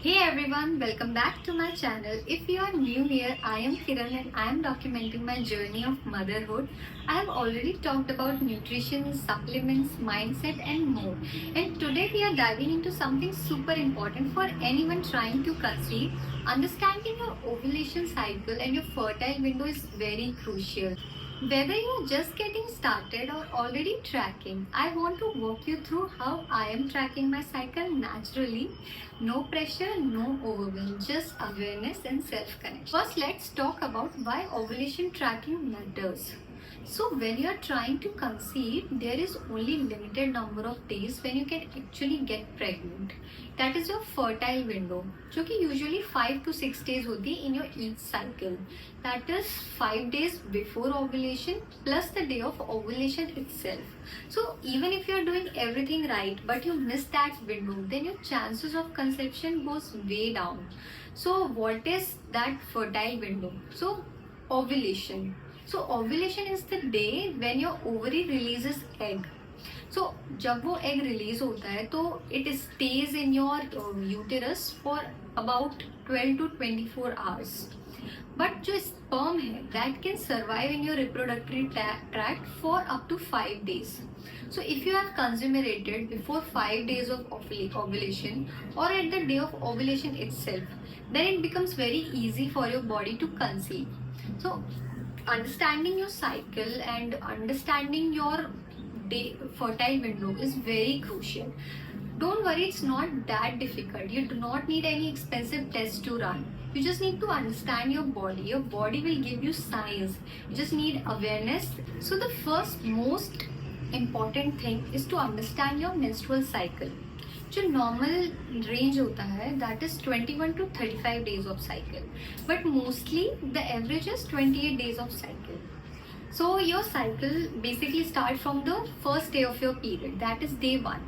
Hey everyone, welcome back to my channel. If you are new here, I am Kiran and I am documenting my journey of motherhood. I have already talked about nutrition, supplements, mindset and more. And today we are diving into something super important for anyone trying to conceive. Understanding your ovulation cycle and your fertile window is very crucial. Whether you're just getting started or already tracking, I want to walk you through how I am tracking my cycle naturally. No pressure, no overwhelm, just awareness and self-connection. First, let's talk about why ovulation tracking matters. So when you are trying to conceive, there is only limited number of days when you can actually get pregnant. That is your fertile window, जो कि usually 5 to 6 days होती है in your each cycle. That is 5 days before ovulation plus the day of ovulation itself. So even if you are doing everything right but you miss that window, then your chances of conception goes way down. So what is that fertile window? So ovulation. So ovulation is the day when your ovary releases egg. So जब वो egg release होता है तो it stays in your uterus for about 12 to 24 hours. But जो sperm है that can survive in your reproductory tract for up to 5 days. So if you have consummated before 5 days of ovulation or at the day of ovulation itself, then it becomes very easy for your body to conceive. So understanding your cycle and understanding your day fertile window is very crucial. Don't worry, it's not that difficult. You do not need any expensive tests to run. You just need to understand your body. Your body will give you signs. You just need awareness. So the first most important thing is to understand your menstrual cycle. जो normal range होता है that is 21 to 35 days of cycle, but mostly the average is 28 days of cycle. So your cycle basically start from the first day of your period, that is day 1.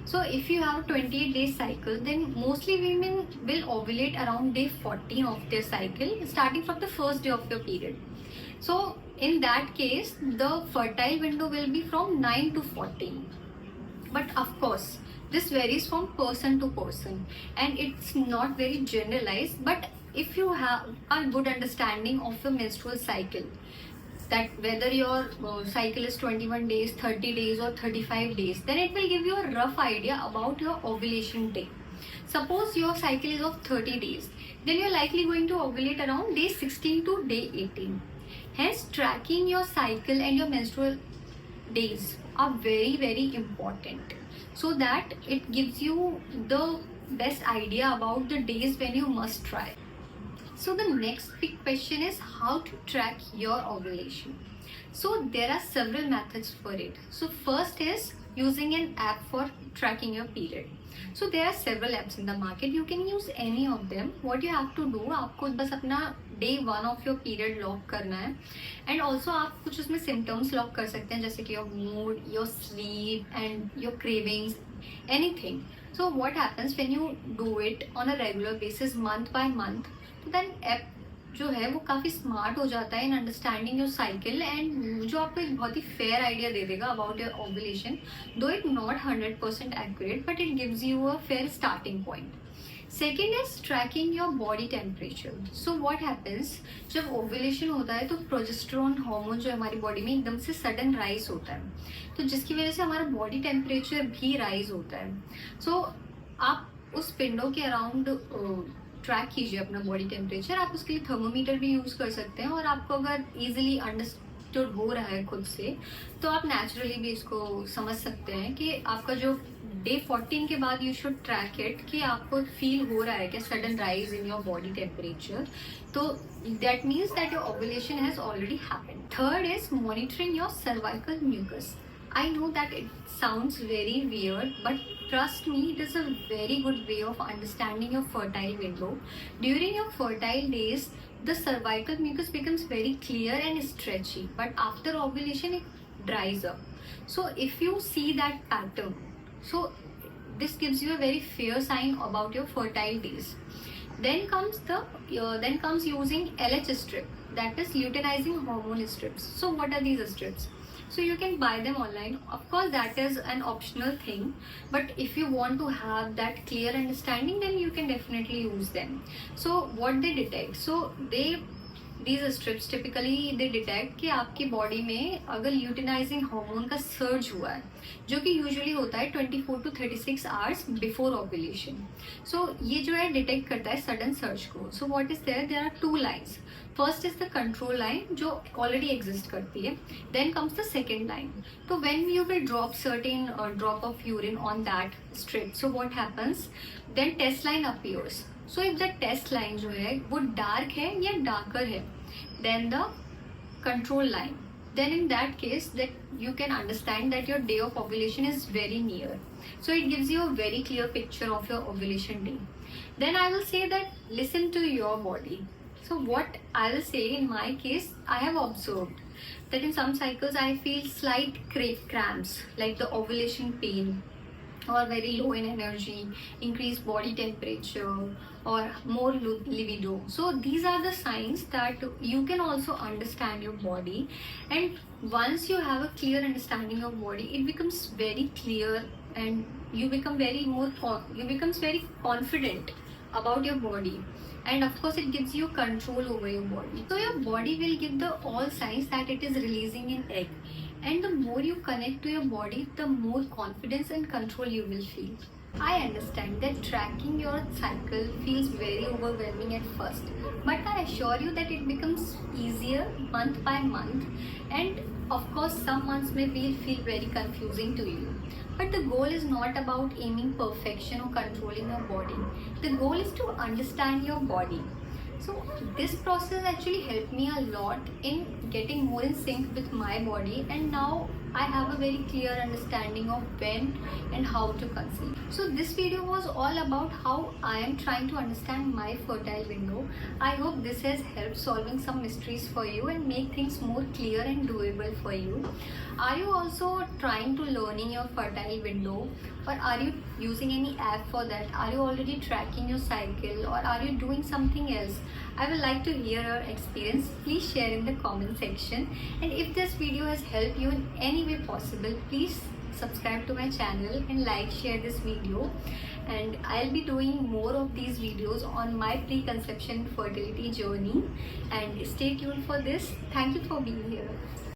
So if you have a 28-day cycle, then mostly women will ovulate around day 14 of their cycle, starting from the first day of your period. So in that case, the fertile window will be from 9 to 14. But of course, this varies from person to person and it's not very generalized. But if you have a good understanding of your menstrual cycle, that whether your cycle is 21 days, 30 days or 35 days, then it will give you a rough idea about your ovulation day. Suppose your cycle is of 30 days, then you're likely going to ovulate around day 16 to day 18. Hence, tracking your cycle and your menstrual days are very important, so that it gives you the best idea about the days when you must try. So the next big question is how to track your ovulation. So there are several methods for it. So first is using an app for tracking your period. So there are several apps in the market. You can use any of them. What you have to do, आपको बस अपना day 1 of your period lock करना है, and also आप कुछ उसमें symptoms lock कर सकते हैं, जैसे कि your mood, your sleep and your cravings, anything. So what happens when you do it on a regular basis, month by month, तो then app जो है वो काफ़ी स्मार्ट हो जाता है in understanding your cycle, and जो आपको एक बहुत ही फेयर आइडिया दे देगा अबाउट योर ओवुलेशन, दो it not 100% accurate, but it gives you a fair starting point. Second is trekking your body temperature. So what happens, जब ओवुलेशन होता है तो प्रोजेस्टेरोन हार्मोन जो हमारी बॉडी में एकदम से सडन राइज होता है, तो जिसकी वजह से हमारा बॉडी टेम्परेचर भी राइज होता है. सो आप उस पिंडो के अराउंड ट्रैक कीजिए अपना बॉडी टेम्परेचर. आप उसके लिए थर्मोमीटर भी यूज़ कर सकते हैं, और आपको अगर इजीली अंडरस्टूड हो रहा है खुद से, तो आप नेचुरली भी इसको समझ सकते हैं कि आपका जो डे 14 के बाद यू शुड ट्रैक इट, कि आपको फील हो रहा है कि sudden rise in your body temperature, तो that means that your ovulation has already happened. Third is monitoring your cervical mucus. I know that it sounds very weird, but trust me, it is a very good way of understanding your fertile window. During your fertile days, the cervical mucus becomes very clear and stretchy, but after ovulation it dries up. So if you see that pattern, so this gives you a very fair sign about your fertile days. Then comes using LH strip, that is luteinizing hormone strips. So what are these strips? So you can buy them online. Of course, that is an optional thing, but if you want to have that clear understanding, then you can definitely use them. So what they detect, so these strips typically they detect कि आपकी body में अगर यूटिनाइजिंग hormone का surge हुआ है, जो कि usually होता है 24 to 36 hours before ovulation. So ये जो है डिटेक्ट करता है सडन सर्ज को. So what is there are two lines. First is the control line जो ऑलरेडी एग्जिस्ट करती है. Then comes the second line. तो when you will drop certain drop of urine on that strip, so what happens, then test line appears. So if the test line जो है वो dark है या darker है then the control line, then in that case that you can understand that your day of ovulation is very near. So it gives you a very clear picture of your ovulation day. Then I will say that listen to your body. So what I will say, in my case, I have observed that in some cycles I feel slight cramps, like the ovulation pain, or very low in energy, increased body temperature, or more libido. So these are the signs that you can also understand your body. And once you have a clear understanding of body, it becomes very clear, and you become very confident about your body. And of course it gives you control over your body. So your body will give the all signs that it is releasing an egg, and the more you connect to your body, the more confidence and control you will feel. I understand that tracking your cycle feels very overwhelming at first, but I assure you that it becomes easier month by month. And of course some months may feel very confusing to you, but the goal is not about aiming perfection or controlling your body. The goal is to understand your body. So this process actually helped me a lot in getting more in sync with my body, and now I have a very clear understanding of when and how to conceive. So this video was all about how I am trying to understand my fertile window. I hope this has helped solving some mysteries for you and make things more clear and doable for you. Are you also trying to learning your fertile window, or are you using any app for that? Are you already tracking your cycle, or are you doing something else? I would like to hear your experience. Please share in the comment section. And if this video has helped you in any way possible, please subscribe to my channel and like, share this video. And I'll be doing more of these videos on my preconception fertility journey. And stay tuned for this. Thank you for being here.